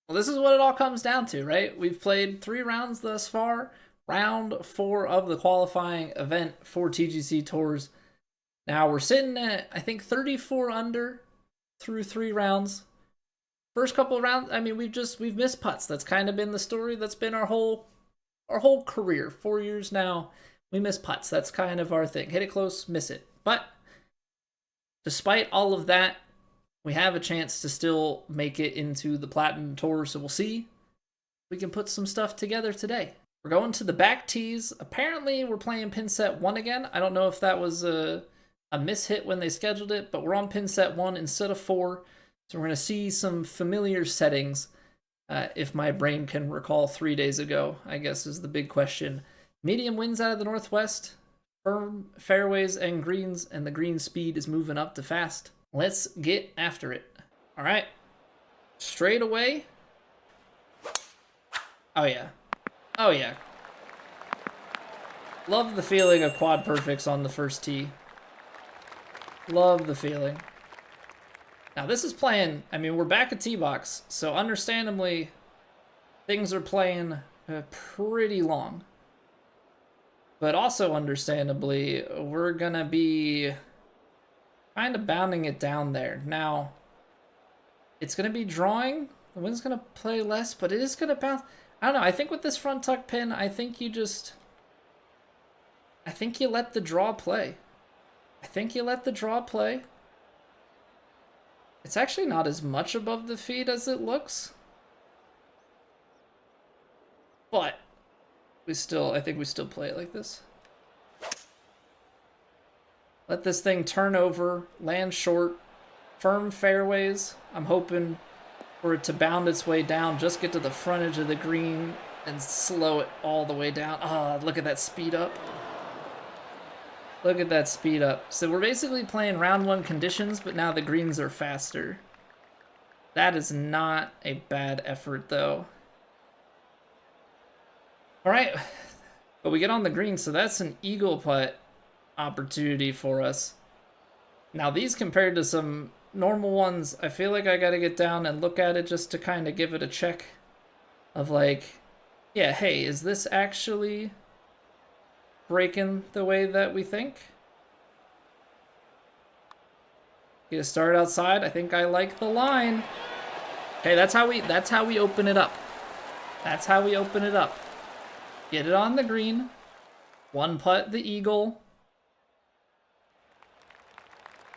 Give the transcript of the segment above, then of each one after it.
Well, this is what it all comes down to, right? We've played 3 rounds thus far. Round 4 of the qualifying event for TGC Tours. Now we're sitting at, I think, 34 under through 3 rounds. First couple of rounds, I mean, we've missed putts. That's kind of been the story. That's been our whole career. 4 years now, we miss putts. That's kind of our thing. Hit it close, miss it. But despite all of that, we have a chance to still make it into the Platinum Tour. So we'll see if we can put some stuff together today. We're going to the back tees. Apparently, we're playing pin set 1 again. I don't know if that was a mishit when they scheduled it, but we're on pin set 1 instead of 4. So we're going to see some familiar settings. If my brain can recall 3 days ago, I guess is the big question. Medium winds out of the northwest, firm fairways and greens, and the green speed is moving up to fast. Let's get after it. All right, straight away. Oh yeah, oh yeah. Love the feeling of quad perfects on the first tee. Love the feeling. Now this is playing, I mean, we're back at tee box, so understandably, things are playing pretty long. But also understandably, we're gonna be kind of bounding it down there. Now, it's gonna be drawing, the wind's gonna play less, but it is gonna bounce. I don't know, I think with this front tuck pin, I think you let the draw play. I think you let the draw play. It's actually not as much above the feet as it looks. But I think we still play it like this. Let this thing turn over, land short, firm fairways. I'm hoping for it to bound its way down, just get to the front edge of the green and slow it all the way down. Ah, look at that speed up. Look at that speed up. So we're basically playing round 1 conditions, but now the greens are faster. That is not a bad effort, though. All right, but we get on the green, so that's an eagle putt opportunity for us. Now, these compared to some normal ones, I feel like I got to get down and look at it just to kind of give it a check of like, yeah, hey, is this actually breaking the way that we think? Get a start outside. I think I like the line. Okay, that's how we open it up. That's how we open it up. Get it on the green. 1 putt the eagle.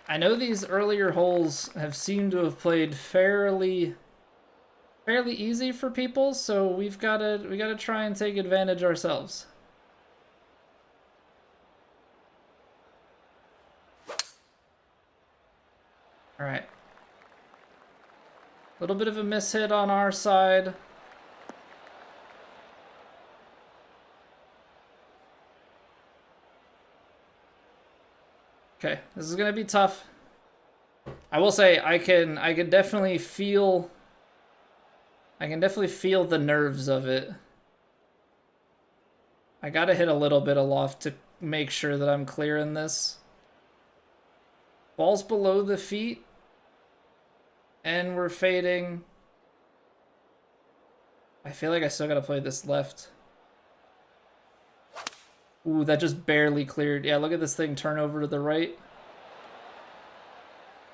I know these earlier holes have seemed to have played fairly easy for people, so we gotta try and take advantage ourselves. All right. A little bit of a mishit on our side. Okay, this is gonna be tough. I will say I can definitely feel the nerves of it. I gotta hit a little bit aloft to make sure that I'm clearing this. Ball's below the feet. And we're fading. I feel like I still gotta play this left. Ooh, that just barely cleared. Yeah, look at this thing turn over to the right.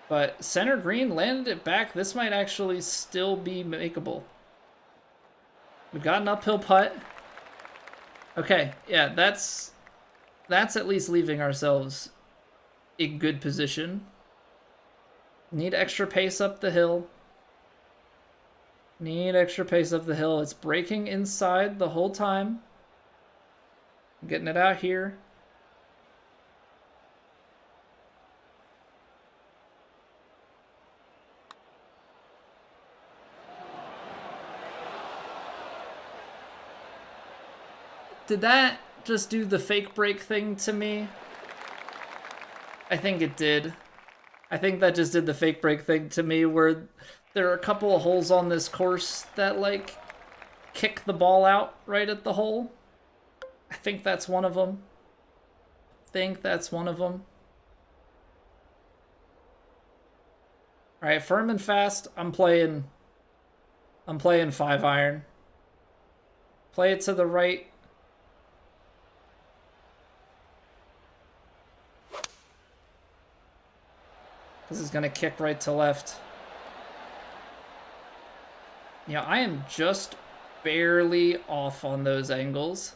But center green landed it back. This might actually still be makeable. We've got an uphill putt. Okay, yeah, that's at least leaving ourselves in good position. Need extra pace up the hill. Need extra pace up the hill. It's breaking inside the whole time. I'm getting it out here. Did that just do the fake break thing to me? I think it did. I think that just did the fake break thing to me, where there are a couple of holes on this course that, like, kick the ball out right at the hole. I think that's one of them. All right, firm and fast. I'm playing I'm playing 5-iron. Play it to the right. This is going to kick right to left. Yeah, I am just barely off on those angles.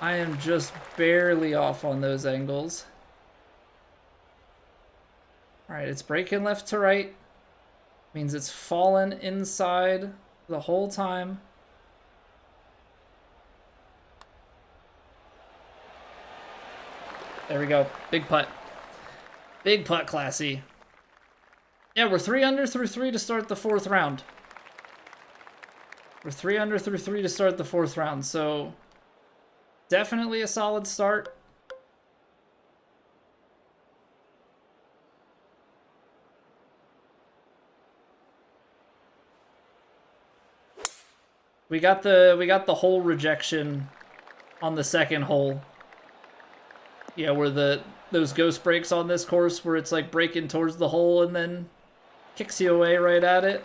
I am just barely off on those angles. All right, it's breaking left to right. Means it's fallen inside the whole time. There we go. Big putt. Big putt, classy. Yeah, we're 3 under through 3 to start the 4th round. We're 3 under through 3 to start the 4th round, so definitely a solid start. We got the hole rejection on the second hole. Yeah, where those ghost breaks on this course where it's like breaking towards the hole and then kicks you away right at it.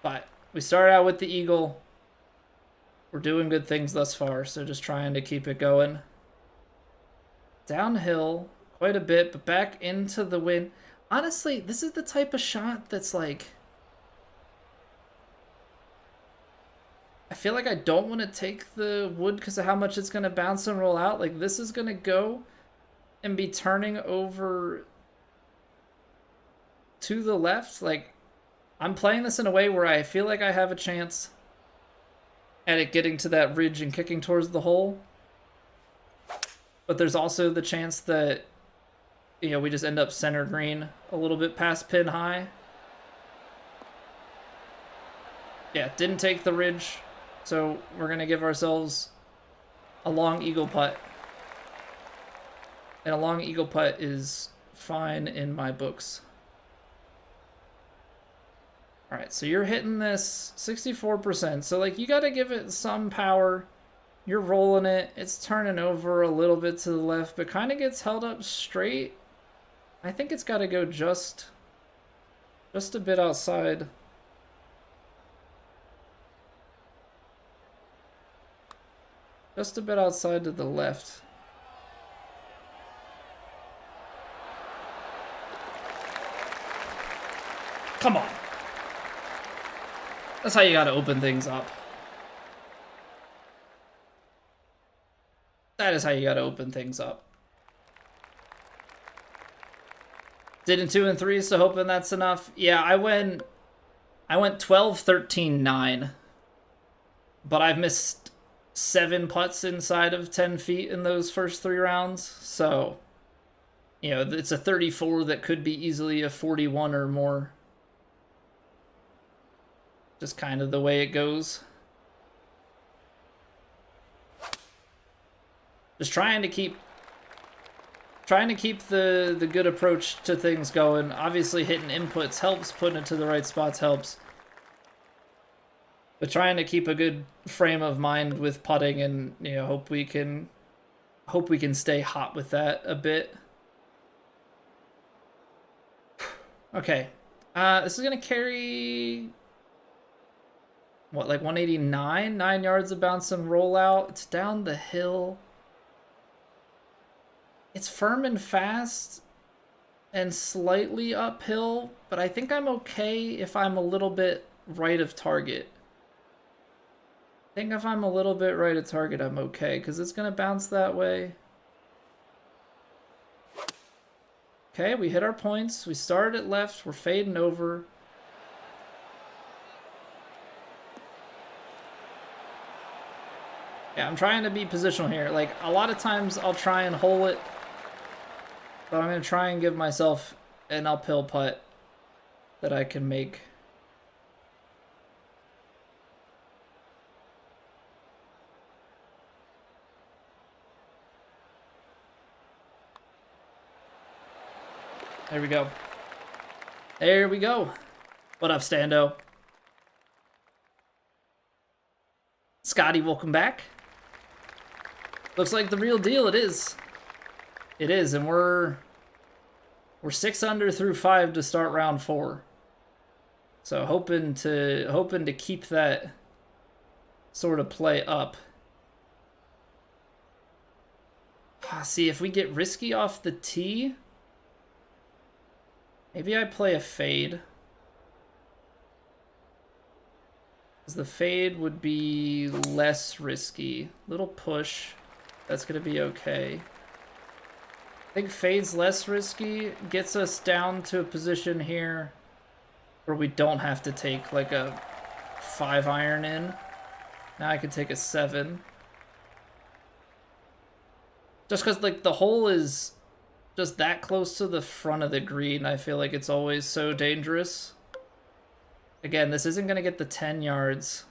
But we start out with the eagle. We're doing good things thus far, so just trying to keep it going. Downhill quite a bit, but back into the wind. Honestly, this is the type of shot that's like... I feel like I don't want to take the wood because of how much it's going to bounce and roll out. Like, this is going to go and be turning over to the left. Like, I'm playing this in a way where I feel like I have a chance at it getting to that ridge and kicking towards the hole. But there's also the chance that, you know, we just end up center green a little bit past pin high. Yeah, didn't take the ridge. So we're going to give ourselves a long eagle putt. And a long eagle putt is fine in my books. All right, so you're hitting this 64%. So, like, you got to give it some power. You're rolling it. It's turning over a little bit to the left, but kind of gets held up straight. I think it's got to go just a bit outside. Just a bit outside to the left. Come on. That's how you gotta open things up. That is how you gotta open things up. Did in 2 and 3, so hoping that's enough. Yeah, I went 12, 13, 9. But I've missed 7 putts inside of 10 feet in those first 3 rounds. So, you know, it's a 34 that could be easily a 41 or more. Just kind of the way it goes. Just trying to keep the good approach to things going. Obviously hitting inputs helps, putting it to the right spots helps. But trying to keep a good frame of mind with putting, and, you know, hope we can stay hot with that a bit. Okay. This is gonna carry what, like 189? 9 yards of bounce and roll out. It's down the hill. It's firm and fast and slightly uphill, but I think I'm okay if I'm a little bit right of target. I think if I'm a little bit right of target, I'm okay, because it's going to bounce that way. Okay, we hit our points. We started at left. We're fading over. Yeah, I'm trying to be positional here. Like, a lot of times I'll try and hole it, but I'm going to try and give myself an uphill putt that I can make. There we go. There we go. What up, Stando? Scotty, welcome back. Looks like the real deal. It is. It is, and we're 6 under through 5 to start round 4. So hoping to keep that sort of play up. See, if we get risky off the tee, maybe I play a fade. Because the fade would be less risky. Little push. That's going to be okay. I think fade's less risky. Gets us down to a position here where we don't have to take like a 5-iron in. Now I can take a 7. Just because like the hole is just that close to the front of the green, I feel like it's always so dangerous. Again, this isn't going to get the 10 yards.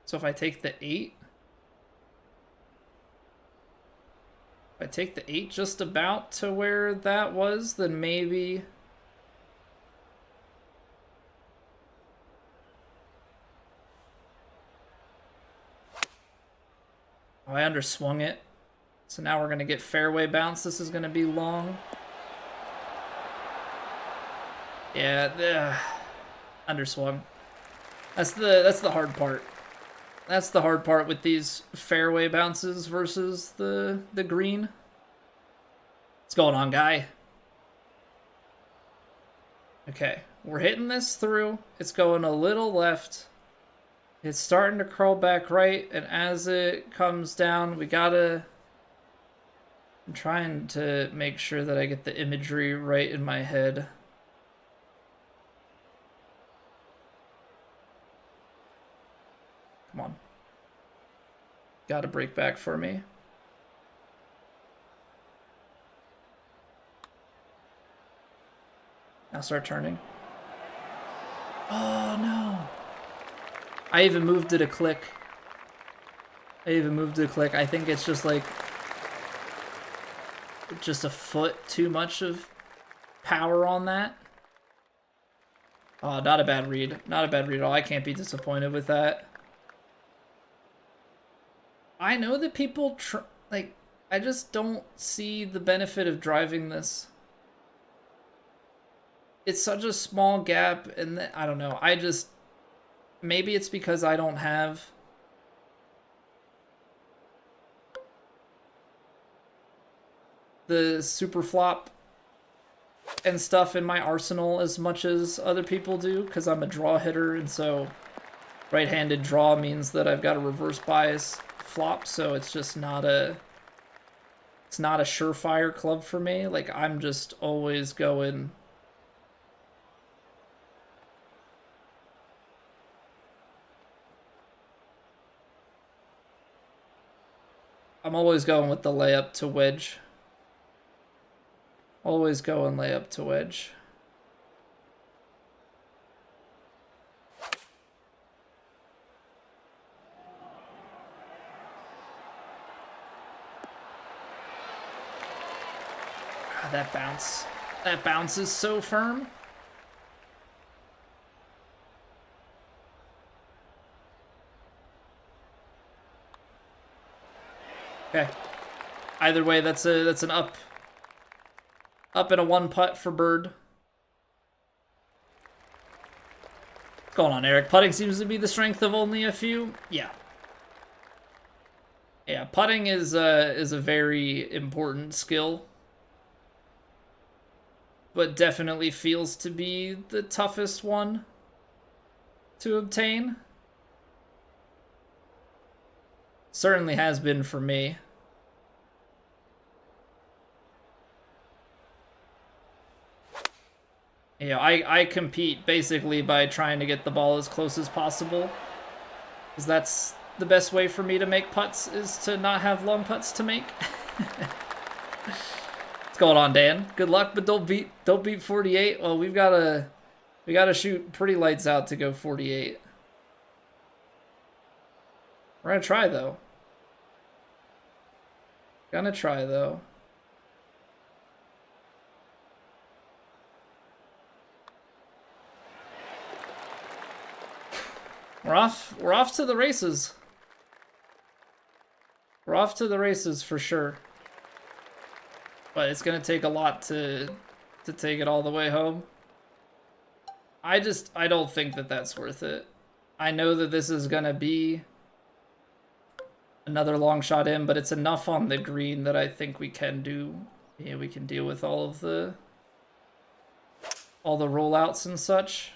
So if I take the 8, if I take the 8 just about to where that was, then maybe... Oh, I underswung it. So now we're going to get fairway bounce. This is going to be long. Yeah, underswung. That's the hard part. That's the hard part with these fairway bounces versus the green. What's going on, guy? Okay, we're hitting this through. It's going a little left. It's starting to curl back right, and as it comes down, we gotta... I'm trying to make sure that I get the imagery right in my head. Come on. Gotta break back for me. Now start turning. Oh, no. I even moved it a click. I think it's just like... just a foot too much of power on that. Oh, not a bad read. Not a bad read at all. I can't be disappointed with that. I know that people like, I just don't see the benefit of driving this. It's such a small gap, and I don't know. I just, maybe it's because I don't have the super flop and stuff in my arsenal as much as other people do, because I'm a draw hitter, and so right-handed draw means that I've got a reverse bias flop, so it's just not a surefire club for me. Like, I'm just always going... I'm always going with the layup to wedge. Always going layup to wedge. God, that bounce. That bounce is so firm. Okay. Either way, that's an up and a 1 putt for Bird. What's going on, Eric? Putting seems to be the strength of only a few. Yeah. Yeah, putting is a very important skill, but definitely feels to be the toughest one to obtain. Certainly has been for me. Yeah, I compete basically by trying to get the ball as close as possible, because that's the best way for me to make putts, is to not have long putts to make. What's going on, Dan? Good luck, but don't beat 48. Well, we gotta shoot pretty lights out to go 48. We're gonna try though. Gonna try though. We're off to the races. We're off to the races for sure. but it's gonna take a lot to take it all the way home. I don't think that that's worth it. I know that this is gonna be another long shot in, but it's enough on the green that I think we can do. Yeah, we can deal with all the rollouts and such.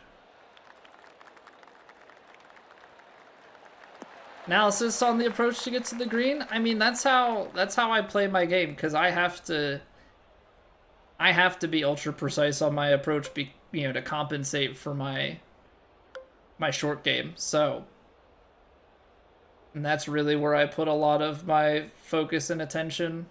Analysis on the approach to get to the green. I mean, that's how I play my game, because I have to be ultra precise on my approach, to compensate for my short game. So, and that's really where I put a lot of my focus and attention.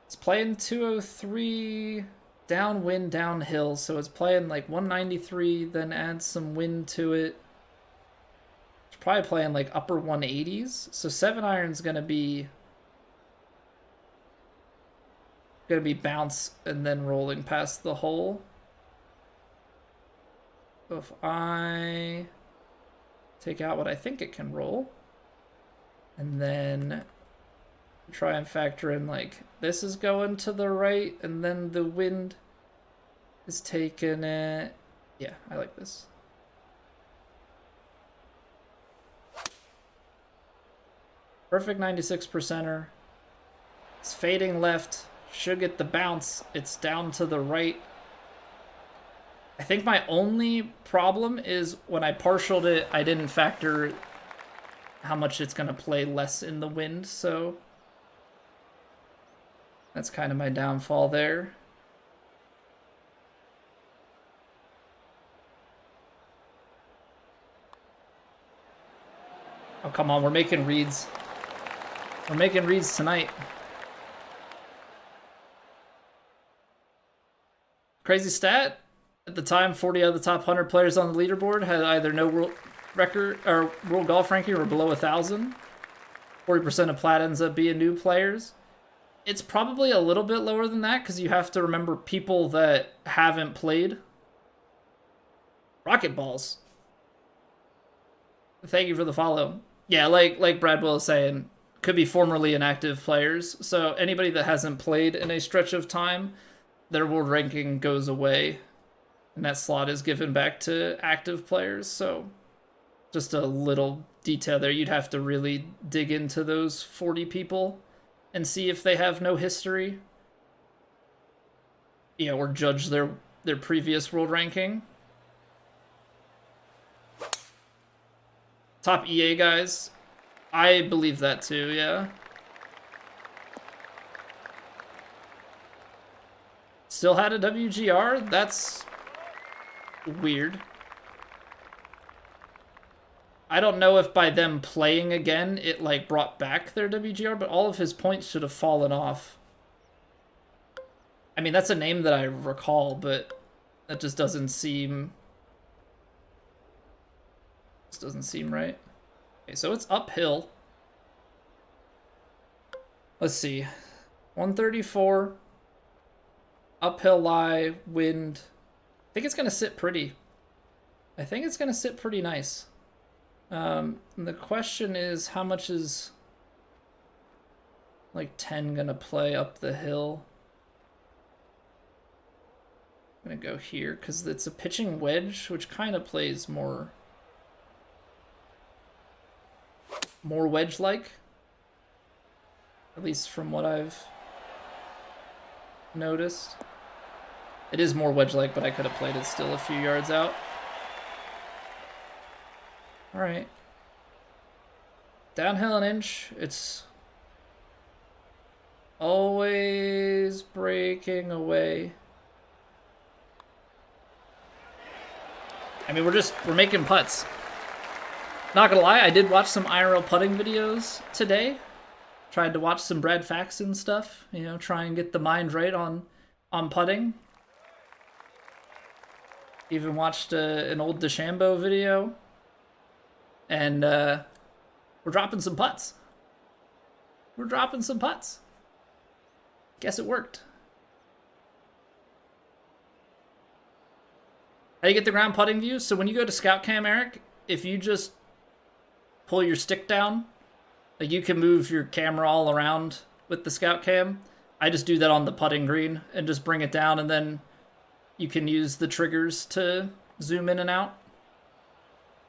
It's playing 203 downwind, downhill, so it's playing like 193, then add some wind to it. It's probably playing like upper 180s, so 7-iron's gonna be bounce and then rolling past the hole. So if I take out what I think it can roll, and then try and factor in like this is going to the right, and then the wind is taking it. Yeah, I like this. Perfect 96%er. It's fading left. Should get the bounce. It's down to the right. I think my only problem is when I partialed it, I didn't factor how much it's going to play less in the wind, so that's kind of my downfall there. Oh, come on, we're making reads. We're making reads tonight. Crazy stat. At the time, 40 out of the top 100 players on the leaderboard had either no world record or world golf ranking or below 1,000. 40% of plat ends up being new players. It's probably a little bit lower than that because you have to remember people that haven't played. Rocket balls. Thank you for the follow. Yeah, like Brad Will is saying, could be formerly inactive players. So anybody that hasn't played in a stretch of time, their world ranking goes away, and that slot is given back to active players. So just a little detail there. You'd have to really dig into those 40 people and see if they have no history, or judge their previous world ranking. Top EA guys, I believe that too, yeah. Still had a WGR? That's weird. I don't know if by them playing again, it like brought back their WGR, but all of his points should have fallen off. I mean, that's a name that I recall, but that just doesn't seem... This doesn't seem right. Okay, so it's uphill. Let's see. 134. Uphill lie, wind. I think it's going to sit pretty. I think it's going to sit pretty nice. The question is, how much is like 10 gonna play up the hill? I'm gonna go here because it's a pitching wedge, which kind of plays more wedge-like, at least from what I've noticed. It is more wedge-like, but I could have played it still a few yards out. All right. Downhill an inch. It's always breaking away. I mean, we're making putts. Not gonna lie, I did watch some IRL putting videos today. Tried to watch some Brad Faxon stuff, try and get the mind right on putting. Even watched an old DeChambeau video. And we're dropping some putts. We're dropping some putts. Guess it worked. How do you get the ground putting view? So when you go to Scout Cam, Eric, if you just pull your stick down, like you can move your camera all around with the Scout Cam. I just do that on the putting green and just bring it down, and then you can use the triggers to zoom in and out.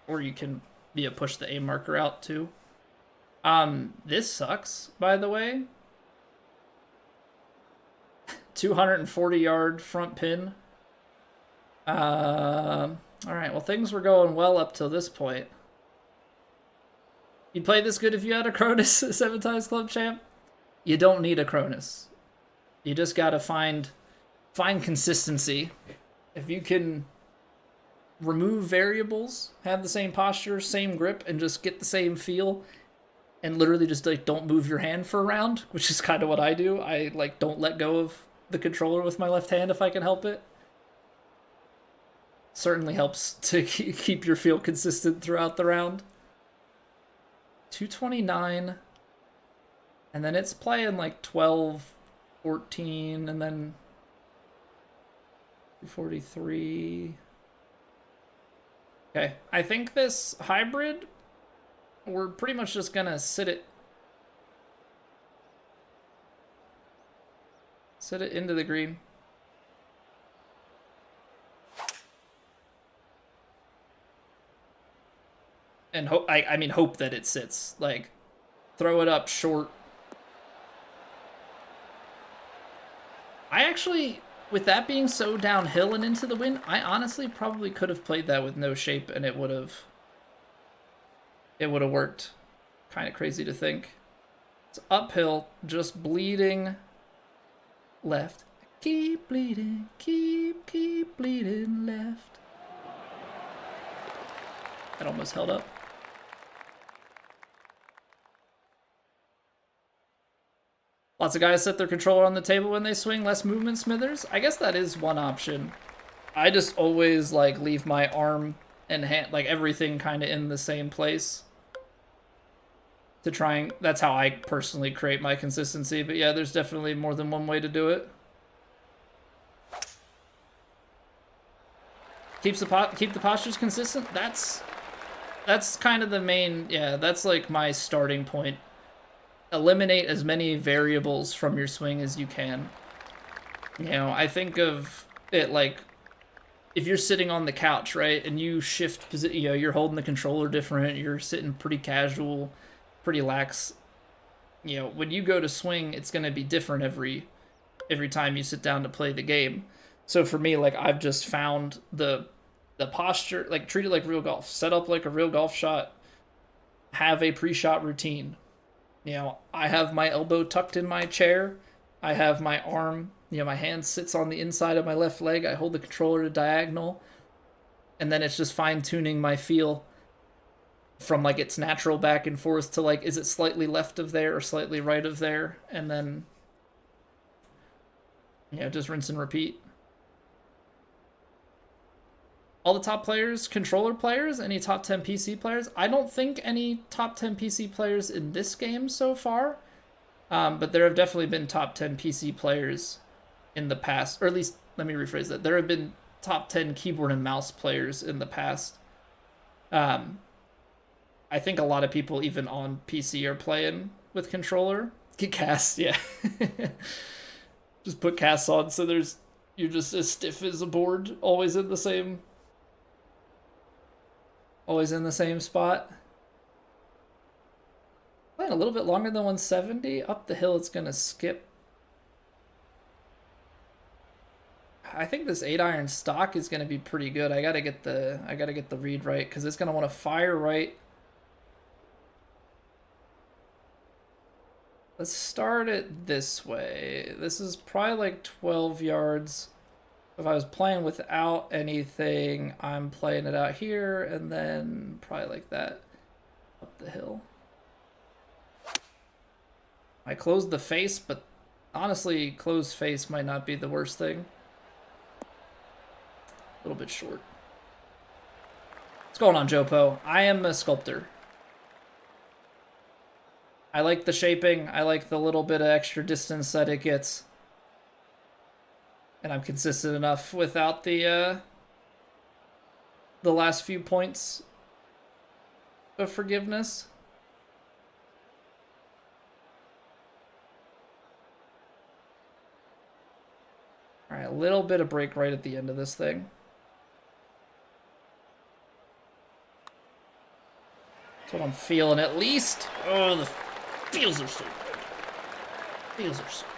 Or you can push the A marker out too. This sucks, by the way. 240-yard front pin. All right, well, things were going well up till this point. You'd play this good if you had a Cronus, 7 times club champ. You don't need a Cronus. You just gotta find consistency. If you can remove variables, have the same posture, same grip, and just get the same feel, and literally just like don't move your hand for a round, which is kind of what I do. I like don't let go of the controller with my left hand if I can help it. Certainly helps to keep your feel consistent throughout the round. 229, and then it's playing like 12, 14, and then 243. Okay, I think this hybrid, we're pretty much just gonna sit it into the green. And hope, I mean, hope that it sits. Like, throw it up short. I actually, with that being so downhill and into the wind, I honestly probably could have played that with no shape and it would have worked. Kind of crazy to think. It's uphill, just bleeding left. Keep bleeding, keep bleeding left. That almost held up. Lots of guys set their controller on the table when they swing, less movement, Smithers. I guess that is one option. I just always like leave my arm and hand, like everything kind of in the same place. To try and, that's how I personally create my consistency. But yeah, there's definitely more than one way to do it. Keep the postures consistent. That's kind of the main, yeah, that's like my starting point. Eliminate as many variables from your swing as you can. You know, I think of it like if you're sitting on the couch, right, and you shift position, you know, you're holding the controller different, you're sitting pretty casual, pretty lax. You know, when you go to swing, it's going to be different every time you sit down to play the game. So for me, like, I've just found the posture, like, treat it like real golf. Set up like a real golf shot. Have a pre-shot routine. You know, I have my elbow tucked in my chair. I have my arm, you know, my hand sits on the inside of my left leg. I hold the controller to diagonal. And then it's just fine-tuning my feel from, like, its natural back and forth to, like, is it slightly left of there or slightly right of there? And then, you know, just rinse and repeat. All the top players, controller players, any top 10 PC players? I don't think any top 10 PC players in this game so far, but there have definitely been top 10 PC players in the past, or at least, let me rephrase that. There have been top 10 keyboard and mouse players in the past. I think a lot of people, even on PC, are playing with controller. Get cast, yeah. Just put casts on so you're just as stiff as a board, always in the same spot. Playing a little bit longer than 170. Up the hill, it's gonna skip. I think this 8-iron stock is gonna be pretty good. I gotta get the read right because it's gonna want to fire right. Let's start it this way. This is probably like 12 yards. If I was playing without anything, I'm playing it out here, and then probably like that up the hill. I closed the face, but honestly, closed face might not be the worst thing. A little bit short. What's going on, Jopo? I am a sculptor. I like the shaping. I like the little bit of extra distance that it gets. And I'm consistent enough without the last few points of forgiveness. All right, a little bit of break right at the end of this thing. That's what I'm feeling at least. Oh, the feels are so good. Feels are so good.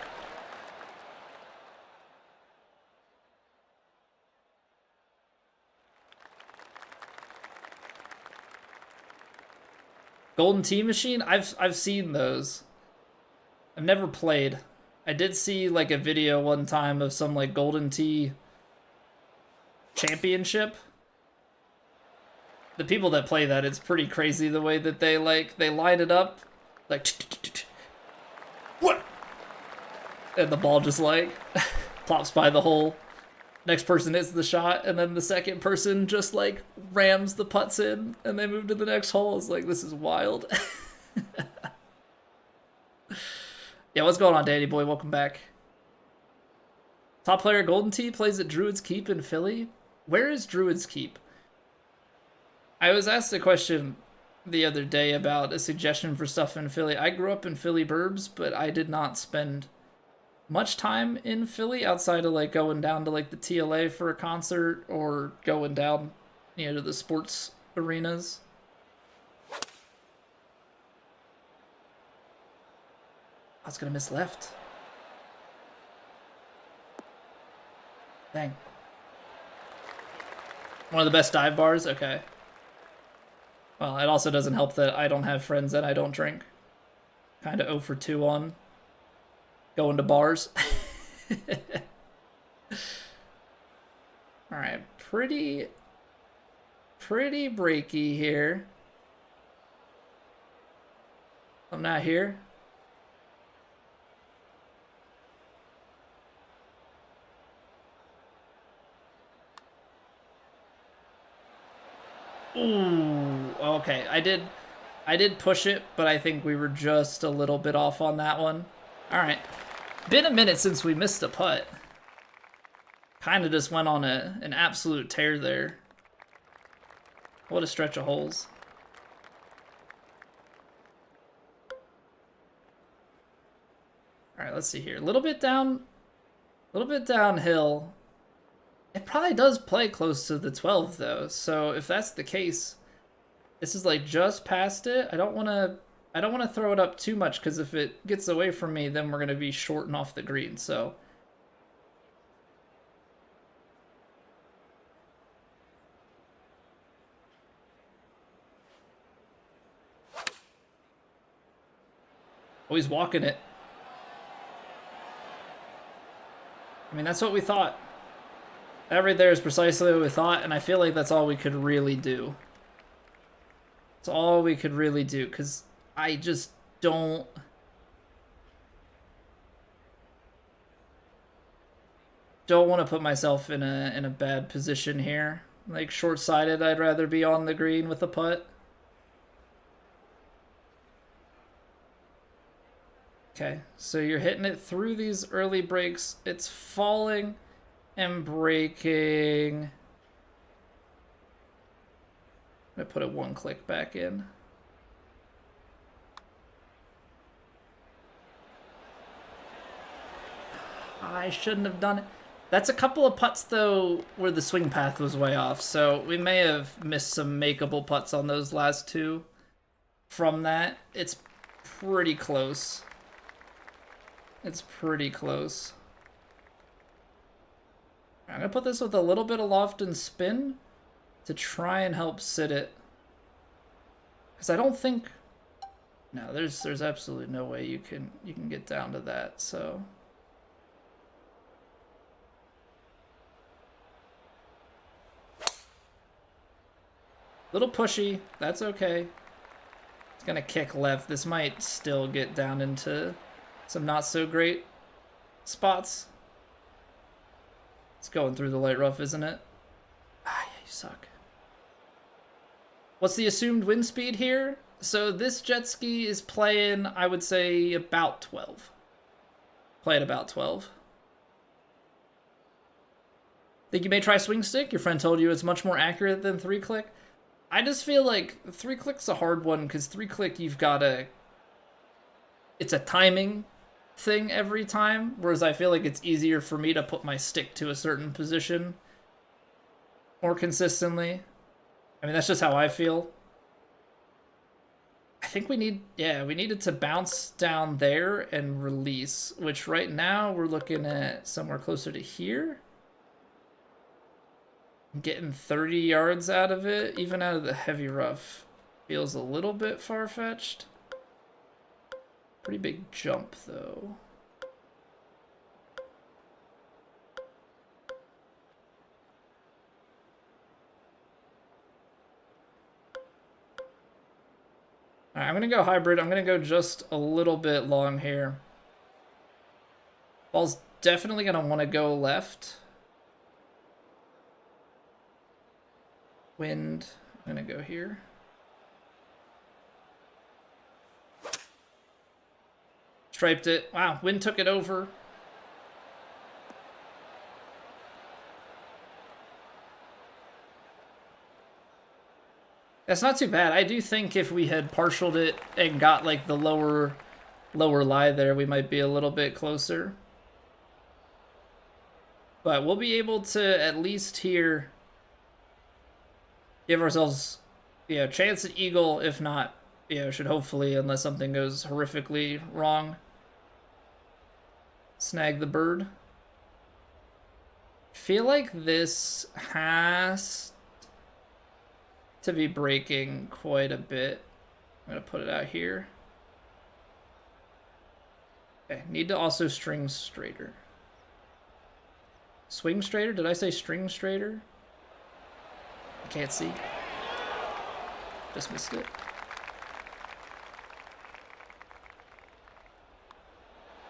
Golden Tee Machine? I've seen those. I've never played. I did see like a video one time of some like Golden Tee championship. The people that play that, it's pretty crazy the way that they line it up. Like what? And the ball just like plops by the hole. Next person hits the shot, and then the second person just like rams the putts in, and they move to the next hole. It's like, this is wild. Yeah, what's going on, Danny boy? Welcome back. Top player Golden Tee plays at Druids Keep in Philly. Where is Druids Keep? I was asked a question the other day about a suggestion for stuff in Philly. I grew up in Philly burbs, but I did not spend much time in Philly outside of like going down to like the TLA for a concert or going down, you know, to the sports arenas. I was gonna miss left. Dang. One of the best dive bars? Okay. Well, it also doesn't help that I don't have friends and I don't drink. Kind of 0 for 2 on going to bars. Alright, pretty breaky here. I'm not here. Ooh, okay. I did push it, but I think we were just a little bit off on that one. All right. Been a minute since we missed a putt. Kind of just went on an absolute tear there. What a stretch of holes. All right, let's see here. A little bit downhill. It probably does play close to the 12 though. So if that's the case, this is like just past it. I don't want to throw it up too much because if it gets away from me, then we're going to be shorting off the green. So oh, he's walking it. I mean, that's what we thought. That right there is precisely what we thought, and I feel like that's all we could really do. It's all we could really do, because I just don't want to put myself in a bad position here. Like, short-sighted, I'd rather be on the green with a putt. Okay, so you're hitting it through these early breaks. It's falling and breaking. I'm gonna put it one click back in. I shouldn't have done it. That's a couple of putts, though, where the swing path was way off, so we may have missed some makeable putts on those last two. From that, it's pretty close. It's pretty close. I'm gonna put this with a little bit of loft and spin to try and help sit it. Because I don't think... No, there's absolutely no way you can get down to that, so... Little pushy, that's okay. It's gonna kick left. This might still get down into some not so great spots. It's going through the light rough, isn't it? Ah, yeah, you suck. What's the assumed wind speed here? So this jet ski is playing, I would say, about 12. Play at about 12. Think you may try swing stick? Your friend told you it's much more accurate than 3-click. I just feel like 3-click's a hard one because 3-click you've got to... It's a timing thing every time, whereas I feel like it's easier for me to put my stick to a certain position more consistently. I mean, that's just how I feel. I think we needed to bounce down there and release, which right now we're looking at somewhere closer to here. Getting 30 yards out of it, even out of the heavy rough, feels a little bit far-fetched. Pretty big jump, though. All right, I'm going to go hybrid. I'm going to go just a little bit long here. Ball's definitely going to want to go left. Wind, I'm going to go here. Striped it. Wow, wind took it over. That's not too bad. I do think if we had partialed it and got like the lower lie there, we might be a little bit closer. But we'll be able to at least here give ourselves, chance at eagle. If not, should hopefully, unless something goes horrifically wrong, snag the bird. Feel like this has to be breaking quite a bit. I'm gonna put it out here. Okay, need to also string straighter. Swing straighter? Did I say string straighter? I can't see. Just missed it.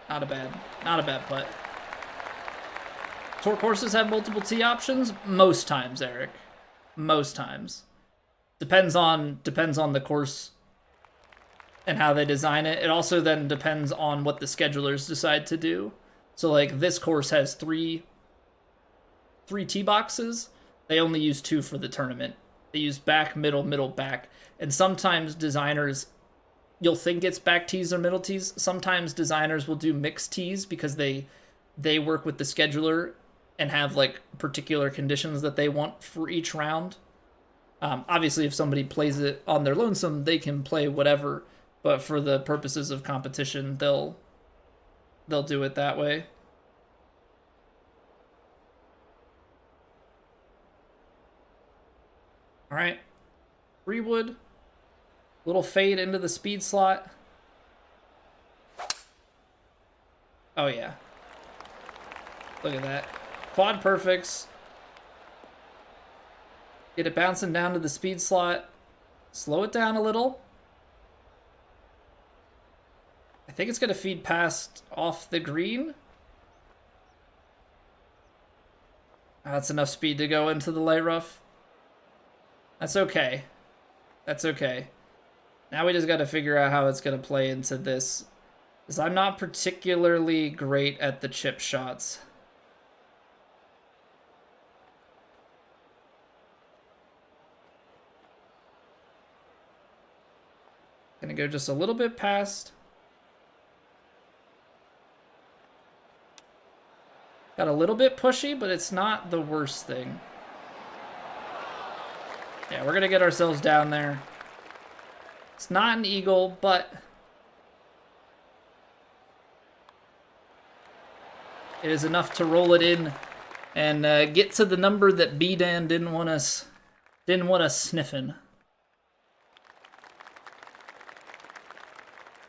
Not a bad putt. Tour courses have multiple tee options? Most times, Eric. Most times. Depends on the course and how they design it. It also then depends on what the schedulers decide to do. So like this course has three tee boxes. They only use 2 for the tournament. They use back, middle, back. And sometimes designers, you'll think it's back tees or middle tees. Sometimes designers will do mixed tees because they work with the scheduler and have like particular conditions that they want for each round. Obviously, if somebody plays it on their lonesome, they can play whatever. But for the purposes of competition, they'll do it that way. All right, 3 wood, little fade into the speed slot. Oh yeah, look at that, quad perfects. Get it bouncing down to the speed slot. Slow it down a little. I think it's going to feed past off the green. That's enough speed to go into the light rough. That's okay. That's okay. Now we just got to figure out how it's going to play into this. Because I'm not particularly great at the chip shots. Gonna go just a little bit past. Got a little bit pushy, but it's not the worst thing. Yeah, we're gonna get ourselves down there. It's not an eagle, but it is enough to roll it in and get to the number that B-Dan didn't want us sniffing.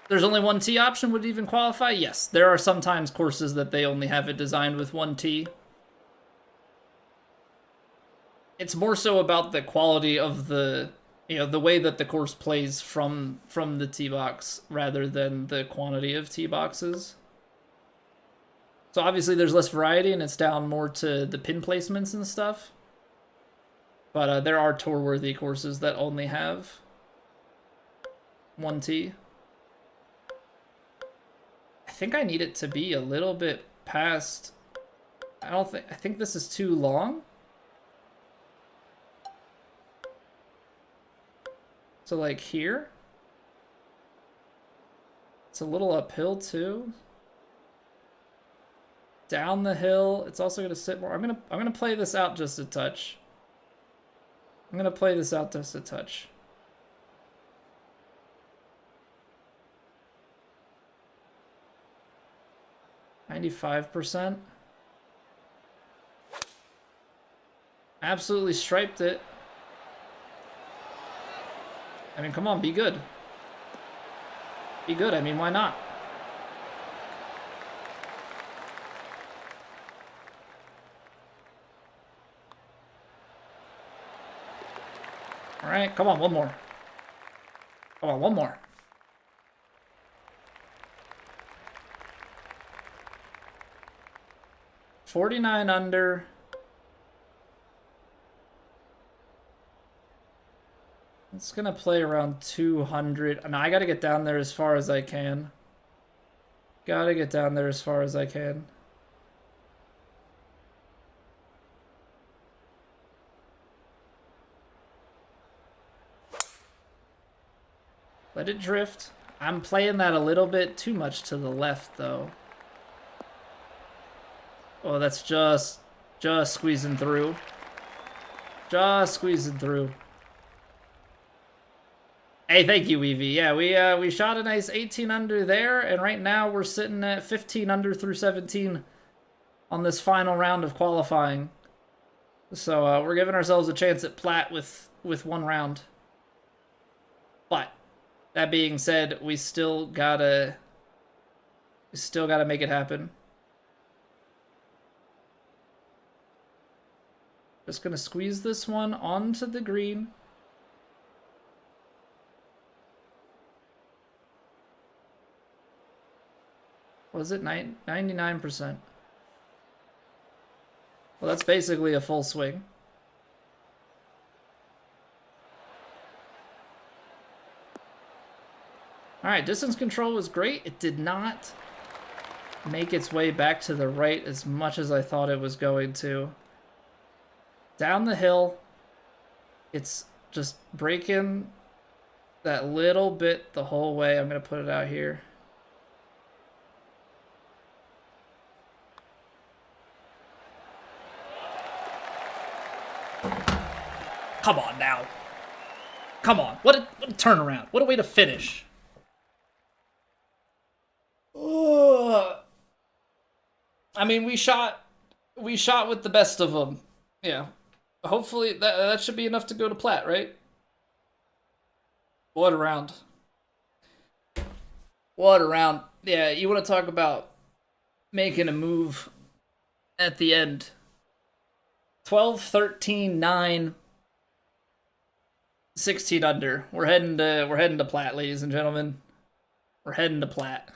There's only 1 tee option. Would it even qualify? Yes. There are sometimes courses that they only have it designed with 1 tee. It's more so about the quality of the way that the course plays from the tee box rather than the quantity of tee boxes. So obviously there's less variety and it's down more to the pin placements and stuff. But there are tour-worthy courses that only have 1 tee. I think I need it to be a little bit past. I think this is too long. So like here. It's a little uphill too. down the hill. It's also gonna sit more. I'm gonna play this out just a touch. I'm gonna play this out just a touch. %95. Absolutely striped it. I mean, come on, be good. Be good. I mean, why not? All right, come on, one more. Come on, one more. $49 under. It's gonna play around 200. Now I gotta get down there as far as I can. Gotta get down there as far as I can. Let it drift. I'm playing that a little bit too much to the left, though. Oh, that's just squeezing through. Just squeezing through. Hey, thank you, Evie. Yeah, we shot a nice 18 under there, and right now we're sitting at 15 under through 17 on this final round of qualifying. So we're giving ourselves a chance at plat with one round. But that being said, we still gotta make it happen. Just gonna squeeze this one onto the green. Was it 99%? Well, that's basically a full swing. All right, distance control was great. It did not make its way back to the right as much as I thought it was going to. Down the hill, it's just breaking that little bit the whole way. I'm going to put it out here. Come on now. Come on. What a turnaround. What a way to finish. Ugh. I mean, we shot with the best of them. Yeah. Hopefully that should be enough to go to plat, right? What a round. What a round. Yeah, you want to talk about making a move at the end. 12, 13, 9, 16 under. We're heading to plat, ladies and gentlemen. We're heading to plat.